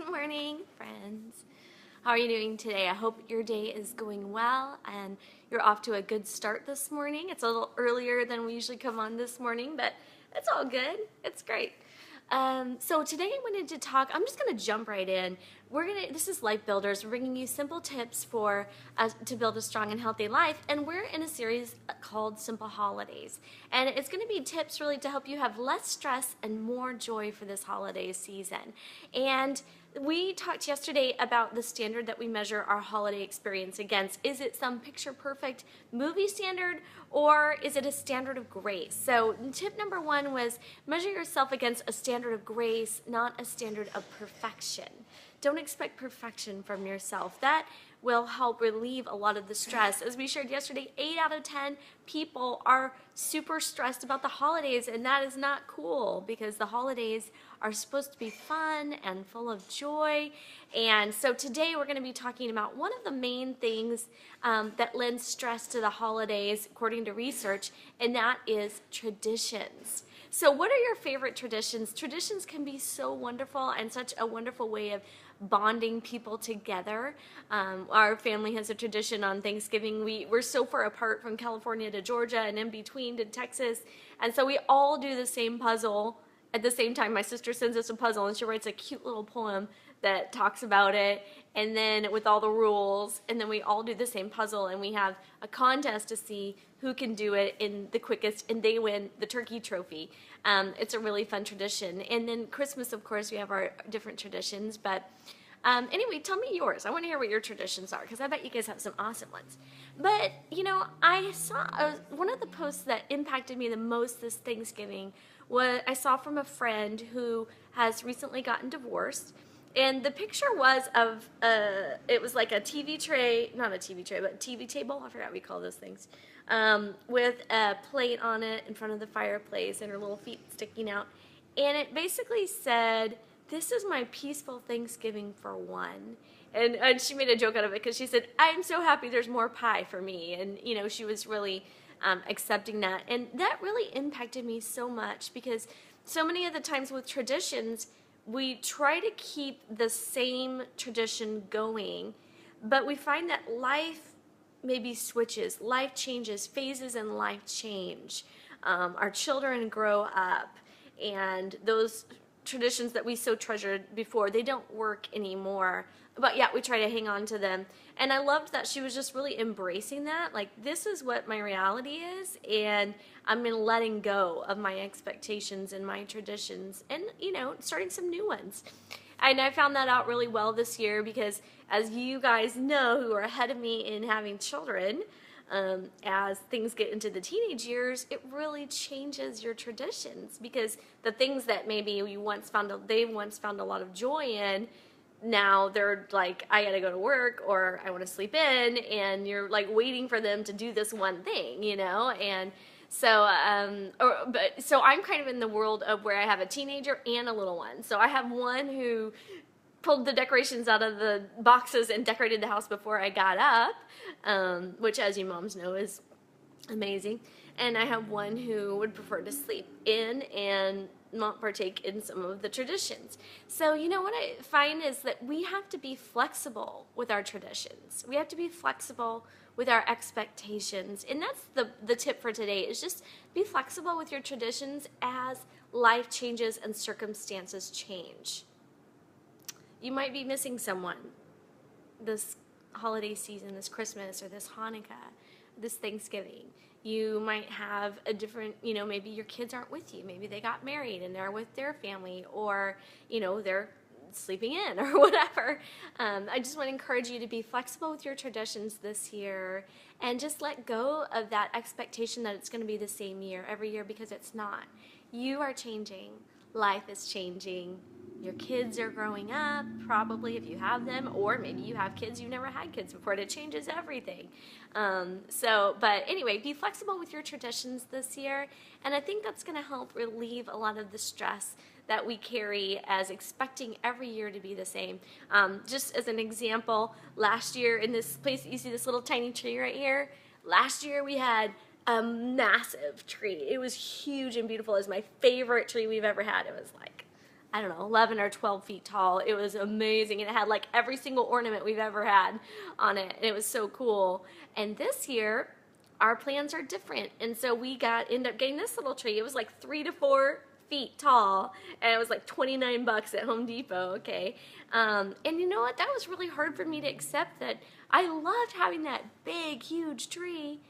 Good morning, friends. How are you doing today? I hope your day is going well and you're off to a good start this morning. It's a little earlier than we usually come on this morning, but it's all good. It's great. So today I wanted to talk, I'm just going to jump right in. This is Life Builders. We're bringing you simple tips for to build a strong and healthy life. And we're in a series called Simple Holidays. And it's going to be tips really to help you have less stress and more joy for this holiday season. And we talked yesterday about the standard that we measure our holiday experience against. Is it some picture perfect movie standard, or is it a standard of grace? So tip number one was measure yourself against a standard of grace, not a standard of perfection. Don't expect perfection from yourself. That will help relieve a lot of the stress. As we shared yesterday, 8 out of 10 people are super stressed about the holidays, and that is not cool because the holidays are supposed to be fun and full of joy. And so today we're going to be talking about one of the main things that lends stress to the holidays, according to research, and that is traditions. So what are your favorite traditions? Traditions can be so wonderful and such a wonderful way of bonding people together. Our family has a tradition on Thanksgiving. We're so far apart from California to Georgia and in between to Texas, and so we all do the same puzzle at the same time. My sister sends us a puzzle and she writes a cute little poem that talks about it, and then with all the rules, and then we all do the same puzzle, and we have a contest to see who can do it in the quickest, and they win the turkey trophy. It's a really fun tradition. And then Christmas, of course, we have our different traditions, but anyway, tell me yours. I want to hear what your traditions are, because I bet you guys have some awesome ones. But, you know, I saw one of the posts that impacted me the most this Thanksgiving was I saw from a friend who has recently gotten divorced. And the picture was of, it was like a TV tray, not a TV tray, but a TV table, I forgot what we call those things, with a plate on it in front of the fireplace and her little feet sticking out. And it basically said, "This is my peaceful Thanksgiving for one." And she made a joke out of it because she said, "I'm so happy there's more pie for me." And, you know, she was really accepting that. And that really impacted me so much because so many of the times with traditions, we try to keep the same tradition going, but we find that life maybe switches, life changes, phases in life change. Our children grow up, and those traditions that we so treasured before, they don't work anymore. But yeah, we try to hang on to them. And I loved that she was just really embracing that. Like, this is what my reality is, and I'm letting go of my expectations and my traditions and, you know, starting some new ones. And I found that out really well this year because, as you guys know who are ahead of me in having children, as things get into the teenage years, it really changes your traditions, because the things that maybe they once found a lot of joy in, now they're like, I gotta go to work, or I want to sleep in, and you're like waiting for them to do this one thing, you know. And so so I'm kind of in the world of where I have a teenager and a little one. So I have one who pulled the decorations out of the boxes and decorated the house before I got up, which, as you moms know, is amazing. And I have one who would prefer to sleep in and not partake in some of the traditions. So, you know, what I find is that we have to be flexible with our traditions. We have to be flexible with our expectations. And that's the tip for today, is just be flexible with your traditions as life changes and circumstances change. You might be missing someone this holiday season, this Christmas, or this Hanukkah, this Thanksgiving. You might have a different, you know, maybe your kids aren't with you. Maybe they got married and they're with their family, or, you know, they're sleeping in or whatever. I just want to encourage you to be flexible with your traditions this year and just let go of that expectation that it's going to be the same year every year, because it's not. You are changing. Life is changing. Your kids are growing up, probably, if you have them, or maybe you have kids, you've never had kids before, and it changes everything. But anyway, be flexible with your traditions this year, and I think that's going to help relieve a lot of the stress that we carry as expecting every year to be the same. Just as an example, last year in this place, you see this little tiny tree right here? Last year we had a massive tree. It was huge and beautiful. It was my favorite tree we've ever had. It was like, I don't know, 11 or 12 feet tall. It was amazing. And it had like every single ornament we've ever had on it. And it was so cool. And this year, our plans are different. And so we ended up getting this little tree. It was like 3 to 4 feet tall, and it was like $29 at Home Depot, okay? And you know what? That was really hard for me to accept, that I loved having that big, huge tree,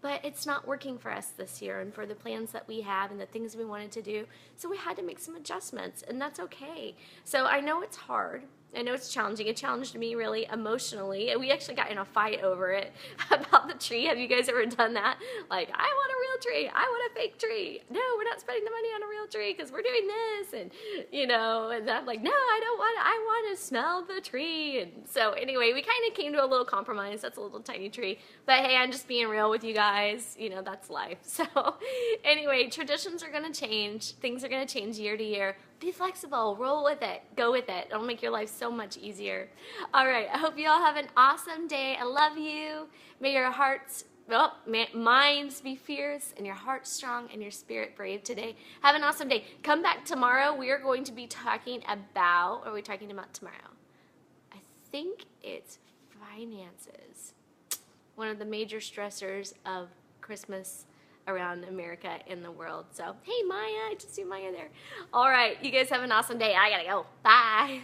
but it's not working for us this year and for the plans that we have and the things we wanted to do. So we had to make some adjustments, and that's okay. So I know it's hard. I know it's challenging. It challenged me really emotionally. And we actually got in a fight over it about the tree. Have you guys ever done that? Like, I want a real tree. I want a fake tree. No, we're not spending the money on a real tree because we're doing this. And, you know, and I'm like, no, I don't want it. I want to smell the tree. And so anyway, we kind of came to a little compromise. That's a little tiny tree. But hey, I'm just being real with you guys. You know, that's life. So anyway, traditions are going to change. Things are going to change year to year. Be flexible, roll with it, go with it. It'll make your life so much easier. All right, I hope you all have an awesome day. I love you. May your minds be fierce and your heart strong and your spirit brave today. Have an awesome day. Come back tomorrow. We are going to be talking about, what are we talking about tomorrow? I think it's finances. One of the major stressors of Christmas around America and the world. So, hey Maya, I just see Maya there. All right, you guys have an awesome day. I gotta go. Bye.